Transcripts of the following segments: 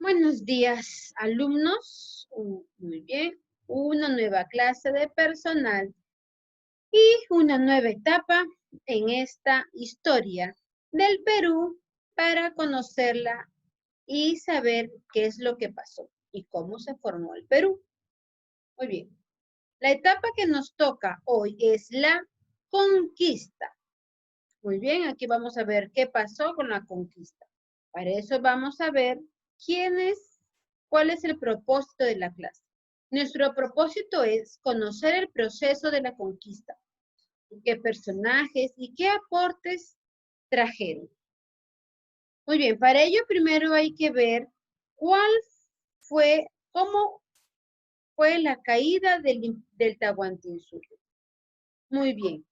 Buenos días, alumnos. Muy bien. Una nueva clase de personal y una nueva etapa en esta historia del Perú para conocerla y saber qué es lo que pasó y cómo se formó el Perú. Muy bien. La etapa que nos toca hoy es la conquista. Muy bien, aquí vamos a ver qué pasó con la conquista. Para eso vamos a ver cuál es el propósito de la clase. Nuestro propósito es conocer el proceso de la conquista, qué personajes y qué aportes trajeron. Muy bien, para ello primero hay que ver cómo fue la caída del Tahuantinsuyo. Muy bien,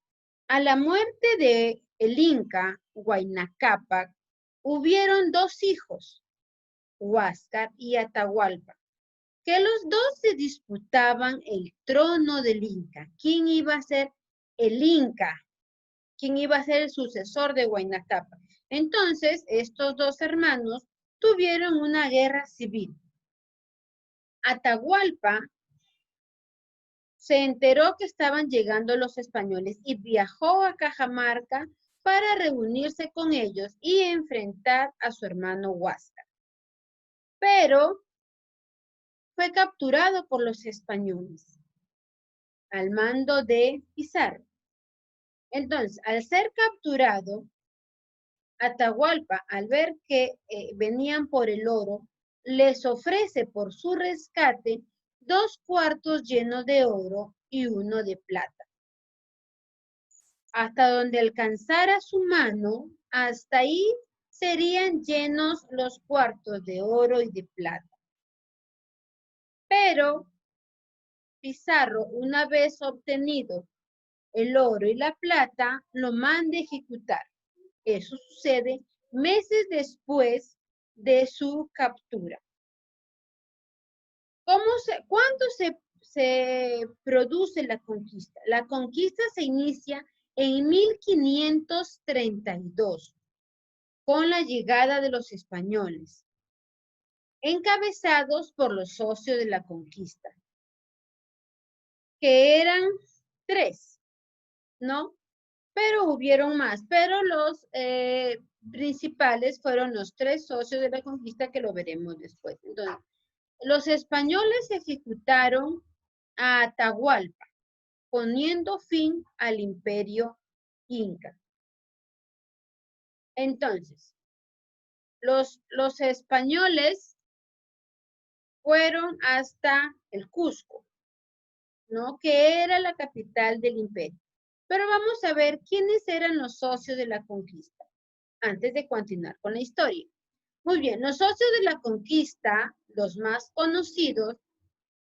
a la muerte de el Inca Huayna Cápac, hubieron dos hijos, Huáscar y Atahualpa, que los dos se disputaban el trono del Inca. ¿Quién iba a ser el Inca? ¿Quién iba a ser el sucesor de Huayna Cápac? Entonces, estos dos hermanos tuvieron una guerra civil. Atahualpa se enteró que estaban llegando los españoles y viajó a Cajamarca para reunirse con ellos y enfrentar a su hermano Huáscar. Pero fue capturado por los españoles al mando de Pizarro. Entonces, al ser capturado, Atahualpa, al ver que venían por el oro, les ofrece por su rescate 2 cuartos llenos de oro y 1 de plata. Hasta donde alcanzara su mano, hasta ahí serían llenos los cuartos de oro y de plata. Pero Pizarro, una vez obtenido el oro y la plata, lo manda a ejecutar. Eso sucede meses después de su captura. ¿Cuándo se produce la conquista? La conquista se inicia en 1532 con la llegada de los españoles, encabezados por los socios de la conquista, que eran 3, ¿no? Pero hubieron más, pero los principales fueron los 3 socios de la conquista que lo veremos después. Entonces, los españoles ejecutaron a Atahualpa, poniendo fin al imperio inca. Entonces, los españoles fueron hasta el Cusco, ¿no? Que era la capital del imperio. Pero vamos a ver quiénes eran los socios de la conquista, antes de continuar con la historia. Muy bien, los socios de la conquista, los más conocidos,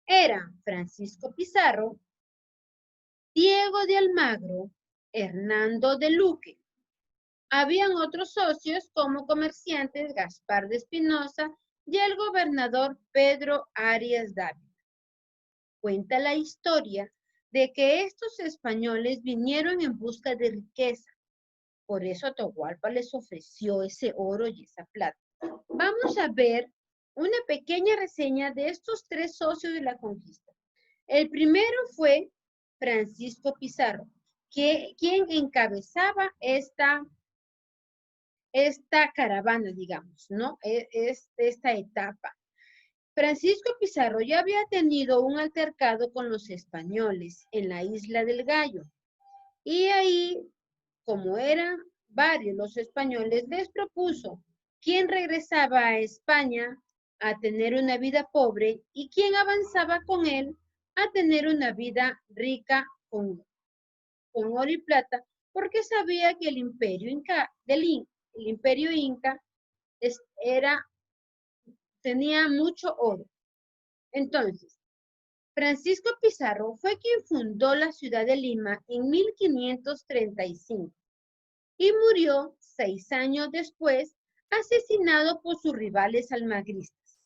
eran Francisco Pizarro, Diego de Almagro, Hernando de Luque. Habían otros socios como comerciantes Gaspar de Espinosa y el gobernador Pedro Arias Dávila. Cuenta la historia de que estos españoles vinieron en busca de riqueza. Por eso Atahualpa les ofreció ese oro y esa plata. Vamos a ver una pequeña reseña de estos 3 socios de la conquista. El primero fue Francisco Pizarro, quien encabezaba esta caravana, digamos, ¿no? Esta etapa. Francisco Pizarro ya había tenido un altercado con los españoles en la isla del Gallo. Y ahí, como eran varios los españoles, les propuso quién regresaba a España a tener una vida pobre y quién avanzaba con él a tener una vida rica con oro y plata, porque sabía que el imperio inca, tenía mucho oro. Entonces, Francisco Pizarro fue quien fundó la ciudad de Lima en 1535 y murió 6 años después, asesinado por sus rivales almagristas,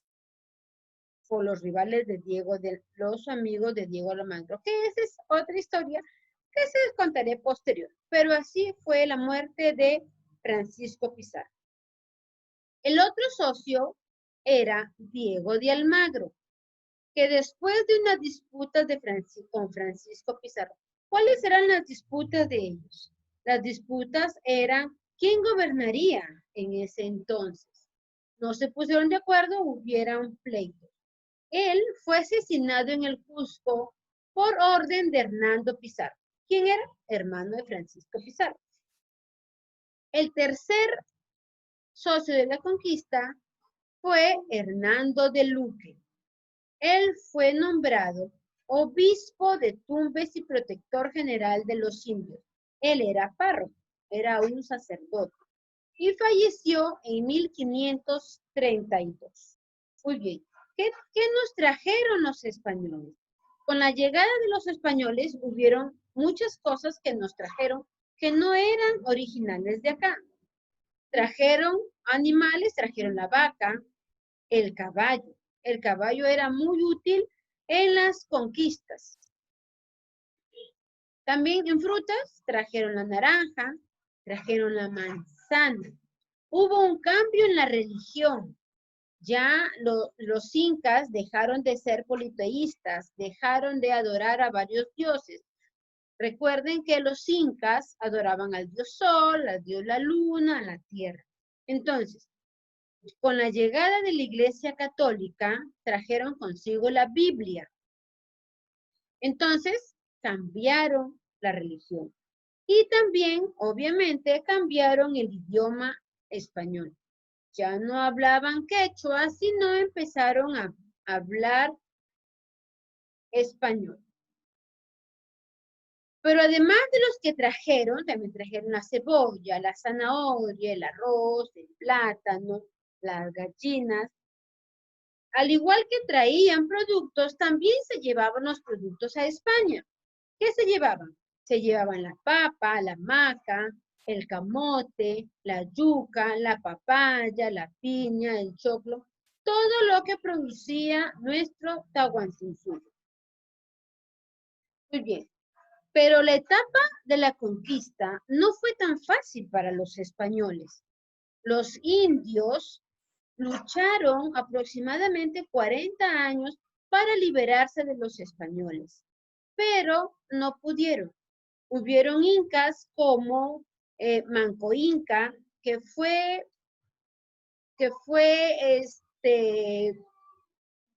por los rivales de los amigos de Diego Almagro, que esa es otra historia que se les contaré posterior. Pero así fue la muerte de Francisco Pizarro. El otro socio era Diego de Almagro, que después de una disputa con Francisco Pizarro, ¿cuáles eran las disputas de ellos? Las disputas eran quién gobernaría en ese entonces. No se pusieron de acuerdo, hubiera un pleito. Él fue asesinado en el Cusco por orden de Hernando Pizarro. ¿Quién era? Hermano de Francisco Pizarro. El tercer socio de la conquista fue Hernando de Luque. Él fue nombrado obispo de Tumbes y protector general de los indios. Él era párroco, era un sacerdote y falleció en 1532. Muy bien, ¿qué nos trajeron los españoles? Con la llegada de los españoles hubieron muchas cosas que nos trajeron que no eran originales de acá. Trajeron animales, trajeron la vaca, el caballo. El caballo era muy útil en las conquistas. También en frutas trajeron la naranja, trajeron la manzana. Hubo un cambio en la religión. Ya los incas dejaron de ser politeístas, dejaron de adorar a varios dioses. Recuerden que los incas adoraban al dios sol, al dios la luna, a la tierra. Entonces, con la llegada de la Iglesia Católica, trajeron consigo la Biblia. Entonces, cambiaron la religión. Y también, obviamente, cambiaron el idioma español. Ya no hablaban quechua, sino empezaron a hablar español. Pero además de los que trajeron, también trajeron la cebolla, la zanahoria, el arroz, el plátano, las gallinas. Al igual que traían productos, también se llevaban los productos a España. ¿Qué se llevaban? Se llevaban la papa, la maca, el camote, la yuca, la papaya, la piña, el choclo, todo lo que producía nuestro Tahuantinsuyo. Muy bien, pero la etapa de la conquista no fue tan fácil para los españoles. Los indios lucharon aproximadamente 40 años para liberarse de los españoles, pero no pudieron. Hubieron incas como Manco Inca, que fue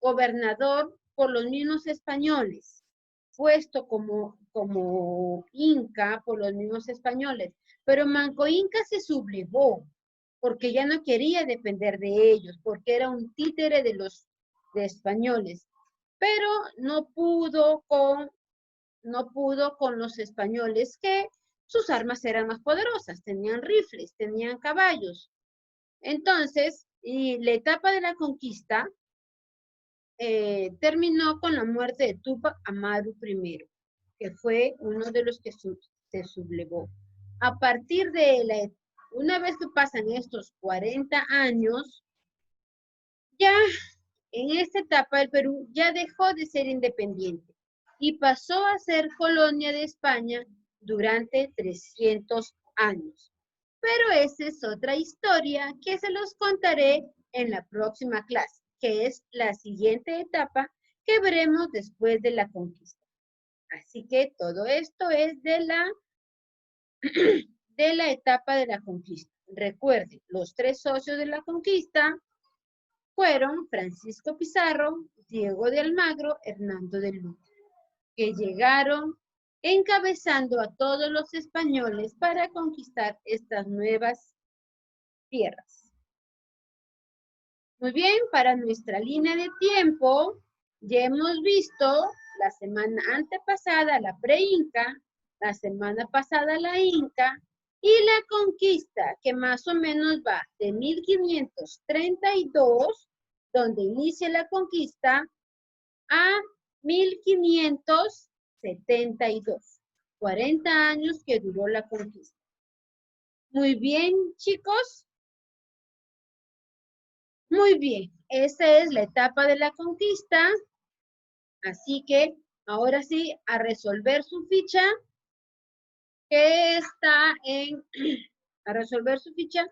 gobernador por los mismos españoles, puesto como inca por los mismos españoles. Pero Manco Inca se sublevó porque ya no quería depender de ellos, porque era un títere de los españoles. Pero no pudo con los españoles, que sus armas eran más poderosas, tenían rifles, tenían caballos. Entonces, y la etapa de la conquista terminó con la muerte de Túpac Amaru I, que fue uno de los que se sublevó. A partir de una vez que pasan estos 40 años, ya en esta etapa el Perú ya dejó de ser independiente y pasó a ser colonia de España durante 300 años. Pero esa es otra historia que se los contaré en la próxima clase, que es la siguiente etapa que veremos después de la conquista. Así que todo esto es de la etapa de la conquista. Recuerden, los 3 socios de la conquista fueron Francisco Pizarro, Diego de Almagro, Hernando de Luque, que llegaron encabezando a todos los españoles para conquistar estas nuevas tierras. Muy bien, para nuestra línea de tiempo, ya hemos visto la semana antepasada la pre-inca, la semana pasada la inca y la conquista, que más o menos va de 1532, donde inicia la conquista, a 1572. 40 años que duró la conquista. Muy bien, chicos. Muy bien, esa es la etapa de la conquista. Así que ahora sí, a resolver su ficha, que está a resolver su ficha,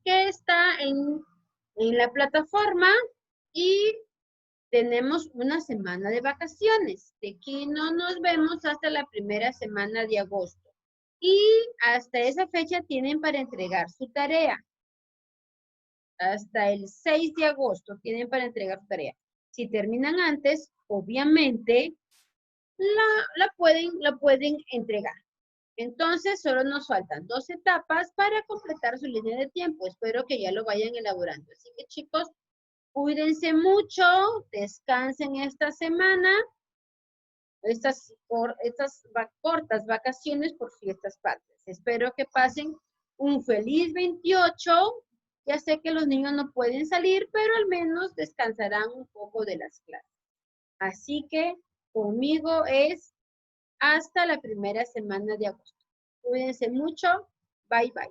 que está en la plataforma. y tenemos una semana de vacaciones. De aquí no nos vemos hasta la primera semana de agosto. Y hasta esa fecha tienen para entregar su tarea. Hasta el 6 de agosto tienen para entregar su tarea. Si terminan antes, obviamente la pueden entregar. Entonces, solo nos faltan 2 etapas para completar su línea de tiempo. Espero que ya lo vayan elaborando. Así que, chicos, cuídense mucho, descansen esta semana, estas cortas vacaciones por fiestas patrias. Espero que pasen un feliz 28. Ya sé que los niños no pueden salir, pero al menos descansarán un poco de las clases. Así que conmigo es hasta la primera semana de agosto. Cuídense mucho. Bye, bye.